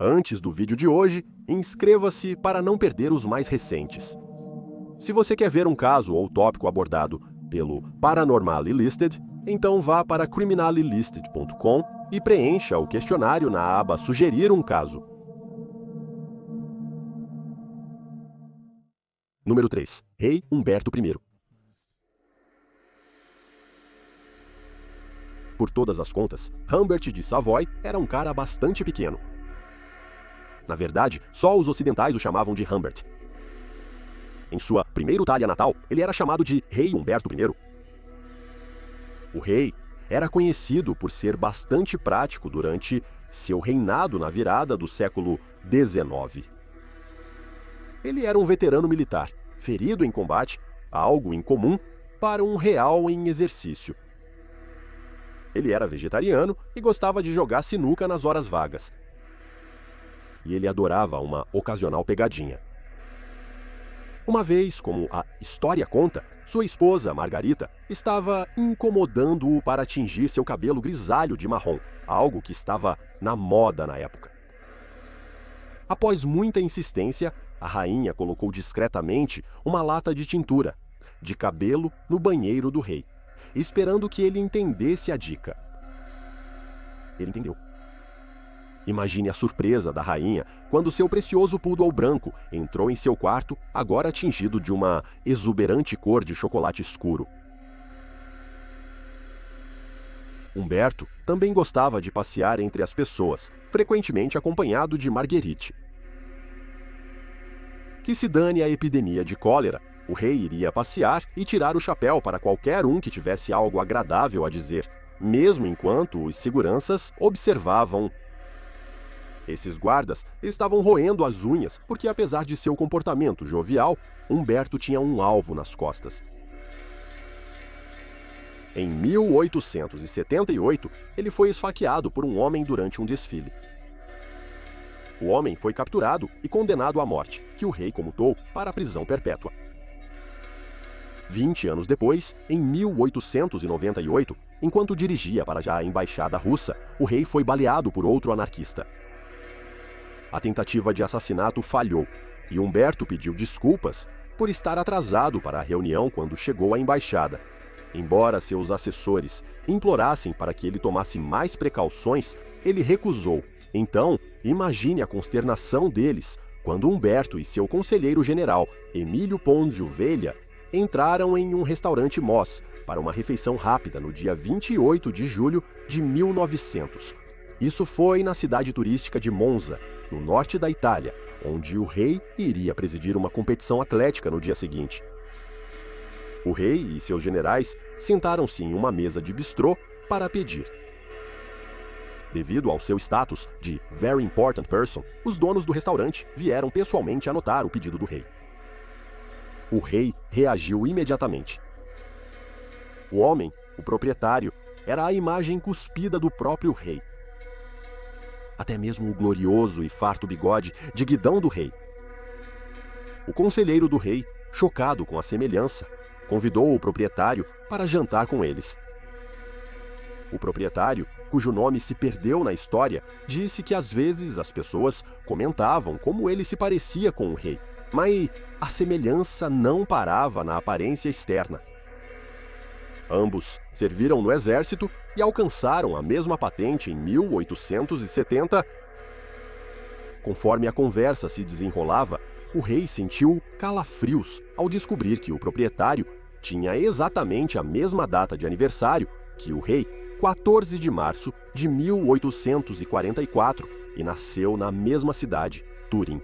Antes do vídeo de hoje, inscreva-se para não perder os mais recentes. Se você quer ver um caso ou tópico abordado pelo Paranormally Listed, então vá para criminallylisted.com e preencha o questionário na aba Sugerir um caso. Número 3. Rei Humberto I. Por todas as contas, Humbert de Savoy era um cara bastante pequeno. Na verdade, só os ocidentais o chamavam de Humbert. Em sua primeira Itália natal, ele era chamado de Rei Humberto I. O rei era conhecido por ser bastante prático durante seu reinado na virada do século XIX. Ele era um veterano militar, ferido em combate, algo incomum para um real em exercício. Ele era vegetariano e gostava de jogar sinuca nas horas vagas. E ele adorava uma ocasional pegadinha. Uma vez, como a história conta, sua esposa, Margarita, estava incomodando-o para tingir seu cabelo grisalho de marrom, algo que estava na moda na época. Após muita insistência, a rainha colocou discretamente uma lata de tintura de cabelo no banheiro do rei, esperando que ele entendesse a dica. Ele entendeu. Imagine a surpresa da rainha quando seu precioso poodle branco entrou em seu quarto, agora tingido de uma exuberante cor de chocolate escuro. Humberto também gostava de passear entre as pessoas, frequentemente acompanhado de Marguerite. Que se dane a epidemia de cólera, o rei iria passear e tirar o chapéu para qualquer um que tivesse algo agradável a dizer, mesmo enquanto os seguranças observavam. Esses guardas estavam roendo as unhas porque, apesar de seu comportamento jovial, Humberto tinha um alvo nas costas. Em 1878, ele foi esfaqueado por um homem durante um desfile. O homem foi capturado e condenado à morte, que o rei comutou para a prisão perpétua. 20 anos depois, em 1898, enquanto dirigia para a embaixada russa, o rei foi baleado por outro anarquista. A tentativa de assassinato falhou, e Humberto pediu desculpas por estar atrasado para a reunião quando chegou à embaixada. Embora seus assessores implorassem para que ele tomasse mais precauções, ele recusou. Então, imagine a consternação deles quando Humberto e seu conselheiro-general, Emílio Ponzio Velha, entraram em um restaurante Moss para uma refeição rápida no dia 28 de julho de 1900. Isso foi na cidade turística de Monza, no norte da Itália, onde o rei iria presidir uma competição atlética no dia seguinte. O rei e seus generais sentaram-se em uma mesa de bistrô para pedir. Devido ao seu status de Very Important Person, os donos do restaurante vieram pessoalmente anotar o pedido do rei. O rei reagiu imediatamente. O homem, o proprietário, era a imagem cuspida do próprio rei. Até mesmo o glorioso e farto bigode de guidão do rei. O conselheiro do rei, chocado com a semelhança, convidou o proprietário para jantar com eles. O proprietário, cujo nome se perdeu na história, disse que às vezes as pessoas comentavam como ele se parecia com o rei, mas a semelhança não parava na aparência externa. Ambos serviram no exército e alcançaram a mesma patente em 1870. Conforme a conversa se desenrolava, o rei sentiu calafrios ao descobrir que o proprietário tinha exatamente a mesma data de aniversário que o rei, 14 de março de 1844, e nasceu na mesma cidade, Turim.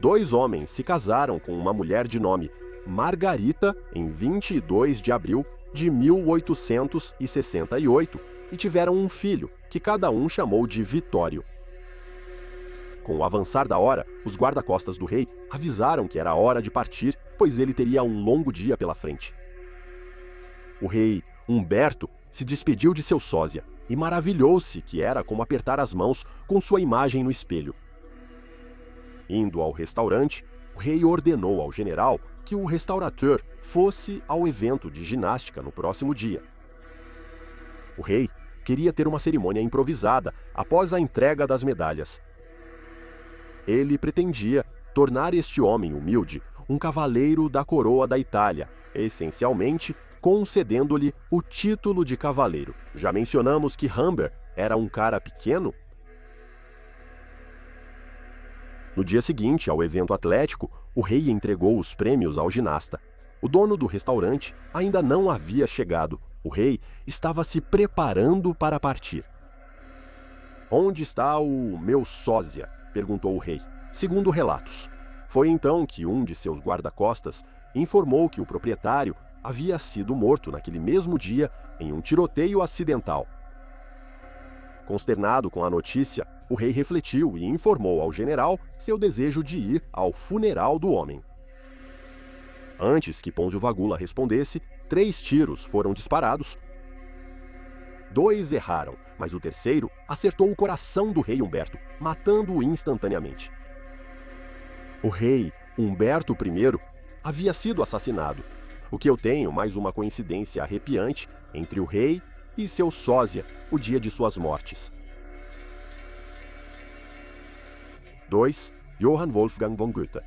Dois homens se casaram com uma mulher de nome Margarita em 22 de abril de 1868 e tiveram um filho, que cada um chamou de Vitório. Com o avançar da hora, os guarda-costas do rei avisaram que era hora de partir, pois ele teria um longo dia pela frente. O rei Humberto se despediu de seu sósia e maravilhou-se que era como apertar as mãos com sua imagem no espelho. Indo ao restaurante, o rei ordenou ao general que o restaurateur fosse ao evento de ginástica no próximo dia. O rei queria ter uma cerimônia improvisada após a entrega das medalhas. Ele pretendia tornar este homem humilde um cavaleiro da coroa da Itália, essencialmente concedendo-lhe o título de cavaleiro. Já mencionamos que Humbert era um cara pequeno? No dia seguinte ao evento atlético, o rei entregou os prêmios ao ginasta. O dono do restaurante ainda não havia chegado. O rei estava se preparando para partir. "Onde está o meu sósia?" perguntou o rei, segundo relatos. Foi então que um de seus guarda-costas informou que o proprietário havia sido morto naquele mesmo dia em um tiroteio acidental. Consternado com a notícia, o rei refletiu e informou ao general seu desejo de ir ao funeral do homem. Antes que Pôncio Vagula respondesse, 3 tiros foram disparados. 2 erraram, mas o terceiro acertou o coração do rei Humberto, matando-o instantaneamente. O rei Humberto I havia sido assassinado, o que eu tenho mais uma coincidência arrepiante entre o rei e seu sósia, o dia de suas mortes. 2. Johann Wolfgang von Goethe.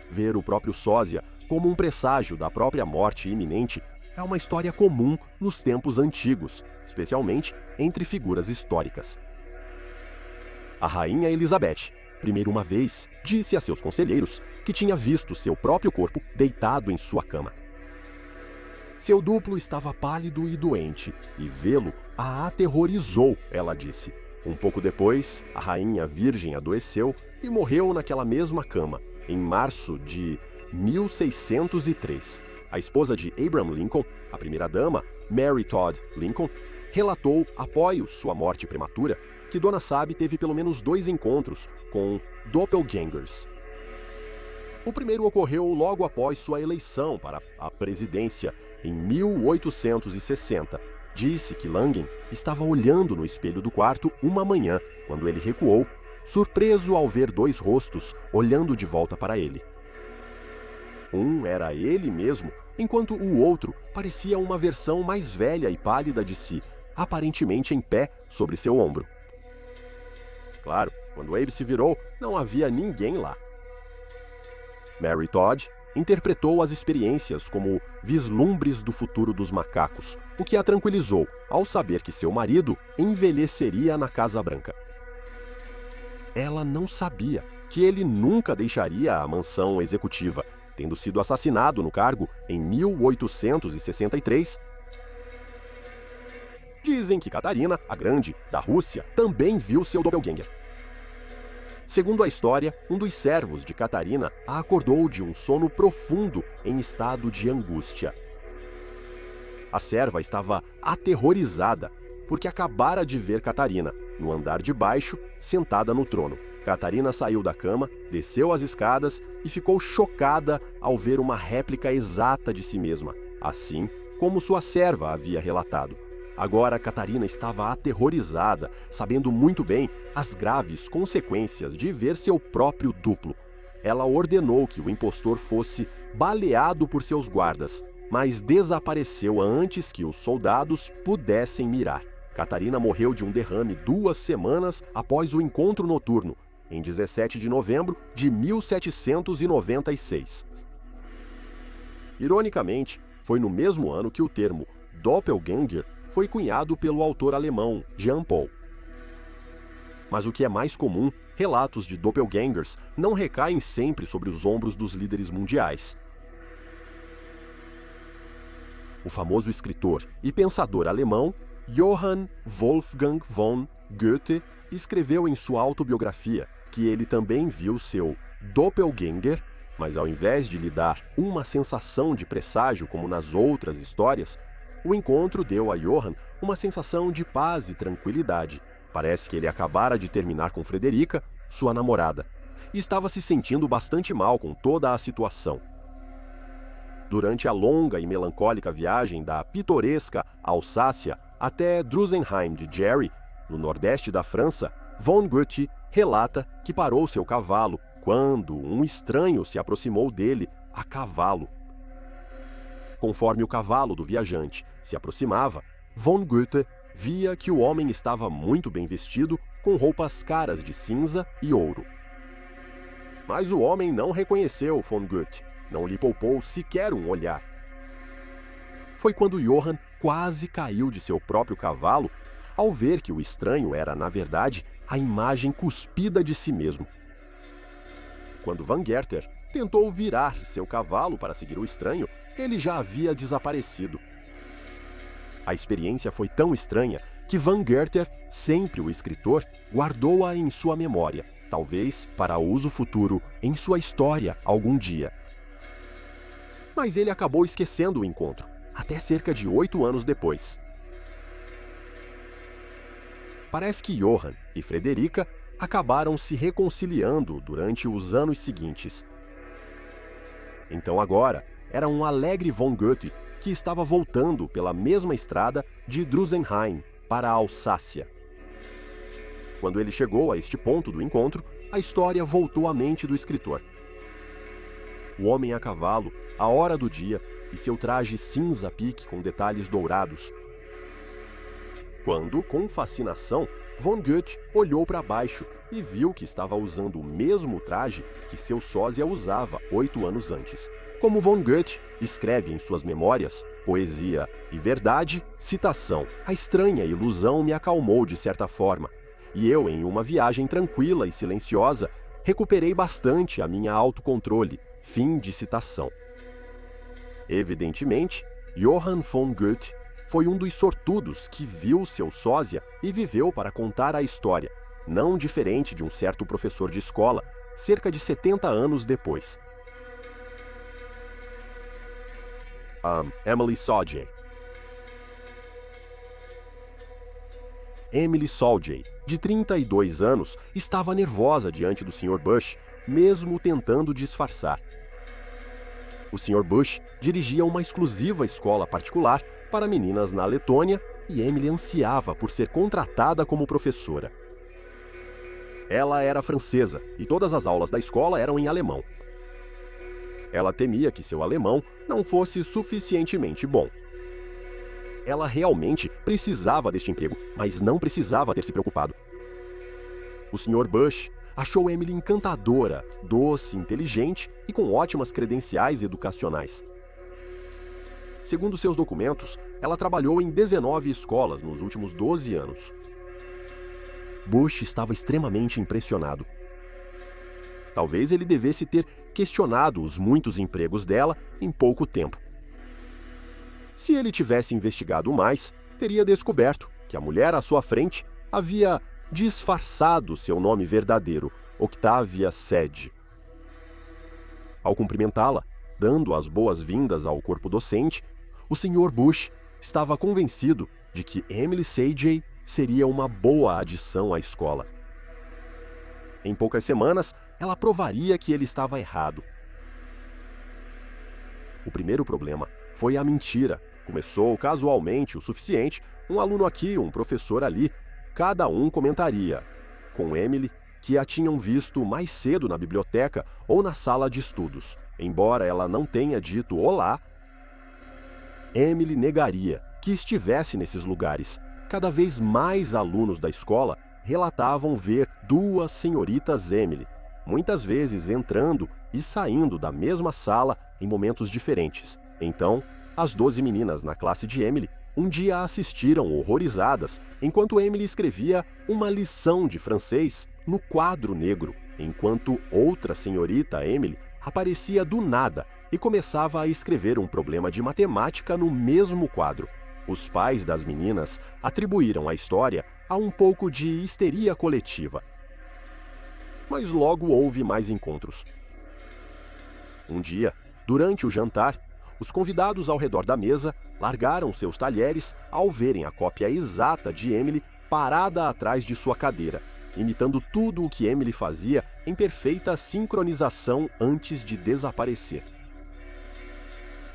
Ver o próprio sósia como um presságio da própria morte iminente é uma história comum nos tempos antigos, especialmente entre figuras históricas. A rainha Elizabeth, primeiro uma vez, disse a seus conselheiros que tinha visto seu próprio corpo deitado em sua cama. Seu duplo estava pálido e doente, e vê-lo a aterrorizou, ela disse. Um pouco depois, a rainha virgem adoeceu e morreu naquela mesma cama, em março de 1603. A esposa de Abraham Lincoln, a primeira-dama, Mary Todd Lincoln, relatou, após sua morte prematura, que Dona Sabe teve pelo menos 2 encontros com doppelgangers. O primeiro ocorreu logo após sua eleição para a presidência, em 1860. Disse que Langen estava olhando no espelho do quarto uma manhã, quando ele recuou, surpreso ao ver 2 rostos olhando de volta para ele. Um era ele mesmo, enquanto o outro parecia uma versão mais velha e pálida de si, aparentemente em pé sobre seu ombro. Claro, quando Abe se virou, não havia ninguém lá. Mary Todd interpretou as experiências como vislumbres do futuro dos macacos, o que a tranquilizou ao saber que seu marido envelheceria na Casa Branca. Ela não sabia que ele nunca deixaria a mansão executiva, tendo sido assassinado no cargo em 1863. Dizem que Catarina, a Grande, da Rússia, também viu seu doppelganger. Segundo a história, um dos servos de Catarina a acordou de um sono profundo em estado de angústia. A serva estava aterrorizada, porque acabara de ver Catarina, no andar de baixo, sentada no trono. Catarina saiu da cama, desceu as escadas e ficou chocada ao ver uma réplica exata de si mesma, assim como sua serva havia relatado. Agora Catarina estava aterrorizada, sabendo muito bem as graves consequências de ver seu próprio duplo. Ela ordenou que o impostor fosse baleado por seus guardas, mas desapareceu antes que os soldados pudessem mirar. Catarina morreu de um derrame 2 semanas após o encontro noturno, em 17 de novembro de 1796. Ironicamente, foi no mesmo ano que o termo doppelganger foi cunhado pelo autor alemão Jean Paul. Mas o que é mais comum, relatos de doppelgangers não recaem sempre sobre os ombros dos líderes mundiais. O famoso escritor e pensador alemão Johann Wolfgang von Goethe escreveu em sua autobiografia que ele também viu seu doppelganger, mas ao invés de lhe dar uma sensação de presságio como nas outras histórias, o encontro deu a Johann uma sensação de paz e tranquilidade. Parece que ele acabara de terminar com Frederica, sua namorada, e estava se sentindo bastante mal com toda a situação. Durante a longa e melancólica viagem da pitoresca Alsácia até Drusenheim de Jerry, no nordeste da França, von Goethe relata que parou seu cavalo quando um estranho se aproximou dele a cavalo. Conforme o cavalo do viajante se aproximava, von Goethe via que o homem estava muito bem vestido, com roupas caras de cinza e ouro. Mas o homem não reconheceu von Goethe, não lhe poupou sequer um olhar. Foi quando Johann quase caiu de seu próprio cavalo ao ver que o estranho era, na verdade, a imagem cuspida de si mesmo. Quando Van Gerter tentou virar seu cavalo para seguir o estranho, ele já havia desaparecido. A experiência foi tão estranha que Van Gerter, sempre o escritor, guardou-a em sua memória, talvez para uso futuro em sua história algum dia. Mas ele acabou esquecendo o encontro, até cerca de 8 anos depois. Parece que Johann e Frederica acabaram se reconciliando durante os anos seguintes. Então agora era um alegre von Goethe que estava voltando pela mesma estrada de Drusenheim para a Alsácia. Quando ele chegou a este ponto do encontro, a história voltou à mente do escritor. O homem a cavalo, a hora do dia e seu traje cinza pique com detalhes dourados. Quando, com fascinação, von Goethe olhou para baixo e viu que estava usando o mesmo traje que seu sósia usava 8 anos antes. Como von Goethe escreve em suas memórias, Poesia e Verdade, citação: "A estranha ilusão me acalmou de certa forma, e eu, em uma viagem tranquila e silenciosa, recuperei bastante a minha autocontrole." Fim de citação. Evidentemente, Johann von Goethe foi um dos sortudos que viu seu sósia e viveu para contar a história, não diferente de um certo professor de escola, cerca de 70 anos depois. Emily Soldier. Emily Soldier, de 32 anos, estava nervosa diante do Sr. Bush, mesmo tentando disfarçar. O Sr. Bush dirigia uma exclusiva escola particular para meninas na Letônia e Emily ansiava por ser contratada como professora. Ela era francesa e todas as aulas da escola eram em alemão. Ela temia que seu alemão não fosse suficientemente bom. Ela realmente precisava deste emprego, mas não precisava ter se preocupado. O Sr. Bush achou Emily encantadora, doce, inteligente e com ótimas credenciais educacionais. Segundo seus documentos, ela trabalhou em 19 escolas nos últimos 12 anos. Bush estava extremamente impressionado. Talvez ele devesse ter questionado os muitos empregos dela em pouco tempo. Se ele tivesse investigado mais, teria descoberto que a mulher à sua frente havia disfarçado seu nome verdadeiro, Octavia Sedge. Ao cumprimentá-la, dando as boas-vindas ao corpo docente, o Sr. Bush estava convencido de que Emily Soldier seria uma boa adição à escola. Em poucas semanas, ela provaria que ele estava errado. O primeiro problema foi a mentira. Começou casualmente o suficiente, um aluno aqui, um professor ali, cada um comentaria, com Emily, que a tinham visto mais cedo na biblioteca ou na sala de estudos. Embora ela não tenha dito olá, Emily negaria que estivesse nesses lugares. Cada vez mais alunos da escola relatavam ver duas senhoritas Emily, muitas vezes entrando e saindo da mesma sala em momentos diferentes. Então, as 12 meninas na classe de Emily um dia assistiram horrorizadas enquanto Emily escrevia uma lição de francês no quadro negro, enquanto outra senhorita Emily aparecia do nada e começava a escrever um problema de matemática no mesmo quadro. Os pais das meninas atribuíram a história a um pouco de histeria coletiva. Mas logo houve mais encontros. Um dia, durante o jantar, os convidados ao redor da mesa largaram seus talheres ao verem a cópia exata de Emily parada atrás de sua cadeira, imitando tudo o que Emily fazia em perfeita sincronização antes de desaparecer.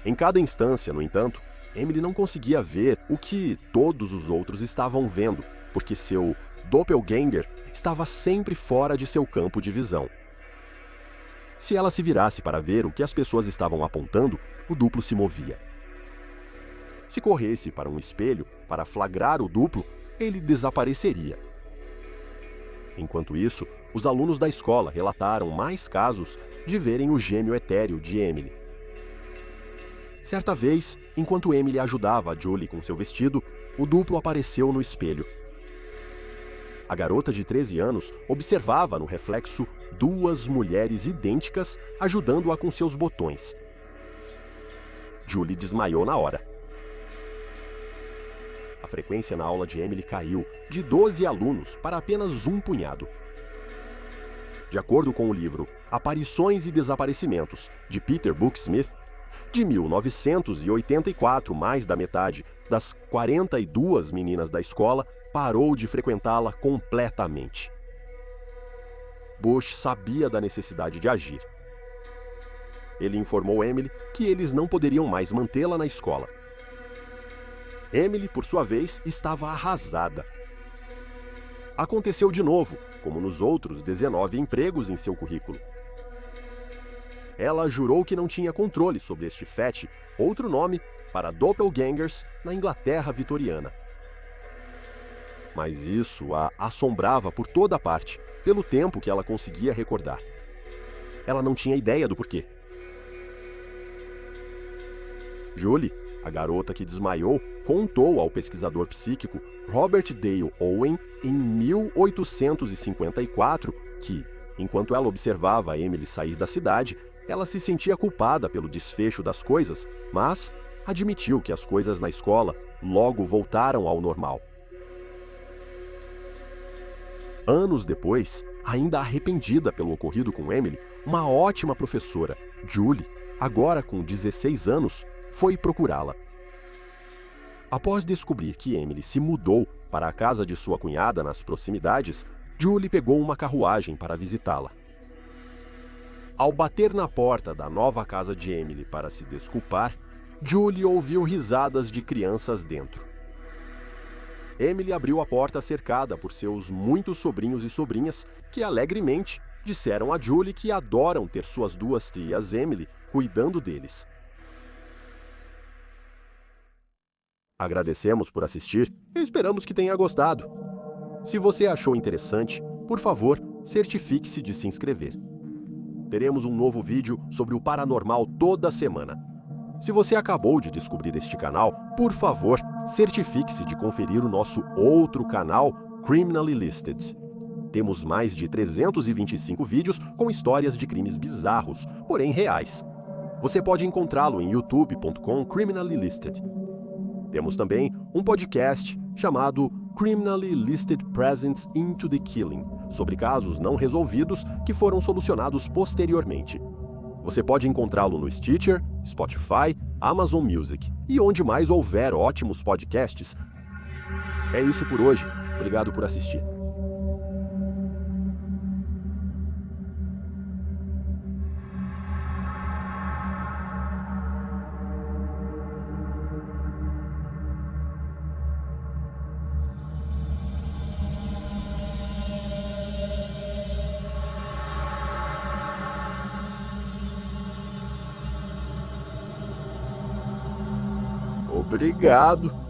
Em cada instância, no entanto, Emily não conseguia ver o que todos os outros estavam vendo, porque seu doppelganger estava sempre fora de seu campo de visão. Se ela se virasse para ver o que as pessoas estavam apontando, o duplo se movia. Se corresse para um espelho para flagrar o duplo, ele desapareceria. Enquanto isso, os alunos da escola relataram mais casos de verem o gêmeo etéreo de Emily. Certa vez, enquanto Emily ajudava a Julie com seu vestido, o duplo apareceu no espelho. A garota de 13 anos observava no reflexo duas mulheres idênticas ajudando-a com seus botões. Julie desmaiou na hora. A frequência na aula de Emily caiu de 12 alunos para apenas um punhado. De acordo com o livro Aparições e Desaparecimentos, de Peter Booksmith, de 1984, mais da metade das 42 meninas da escola parou de frequentá-la completamente. Bush sabia da necessidade de agir. Ele informou Emily que eles não poderiam mais mantê-la na escola. Emily, por sua vez, estava arrasada. Aconteceu de novo, como nos outros 19 empregos em seu currículo. Ela jurou que não tinha controle sobre este fete, outro nome para doppelgangers na Inglaterra vitoriana. Mas isso a assombrava por toda parte, pelo tempo que ela conseguia recordar. Ela não tinha ideia do porquê. Julie, a garota que desmaiou, contou ao pesquisador psíquico Robert Dale Owen em 1854 que, enquanto ela observava Emily sair da cidade, ela se sentia culpada pelo desfecho das coisas, mas admitiu que as coisas na escola logo voltaram ao normal. Anos depois, ainda arrependida pelo ocorrido com Emily, uma ótima professora, Julie, agora com 16 anos, foi procurá-la. Após descobrir que Emily se mudou para a casa de sua cunhada nas proximidades, Julie pegou uma carruagem para visitá-la. Ao bater na porta da nova casa de Emily para se desculpar, Julie ouviu risadas de crianças dentro. Emily abriu a porta cercada por seus muitos sobrinhos e sobrinhas que alegremente disseram a Julie que adoram ter suas duas tias Emily cuidando deles. Agradecemos por assistir e esperamos que tenha gostado. Se você achou interessante, por favor, certifique-se de se inscrever. Teremos um novo vídeo sobre o paranormal toda semana. Se você acabou de descobrir este canal, por favor, certifique-se de conferir o nosso outro canal, Criminally Listed. Temos mais de 325 vídeos com histórias de crimes bizarros, porém reais. Você pode encontrá-lo em youtube.com/Criminally Listed. Temos também um podcast chamado Criminally Listed Presents into the Killing, sobre casos não resolvidos que foram solucionados posteriormente. Você pode encontrá-lo no Stitcher, Spotify, Amazon Music e onde mais houver ótimos podcasts. É isso por hoje. Obrigado por assistir. Obrigado.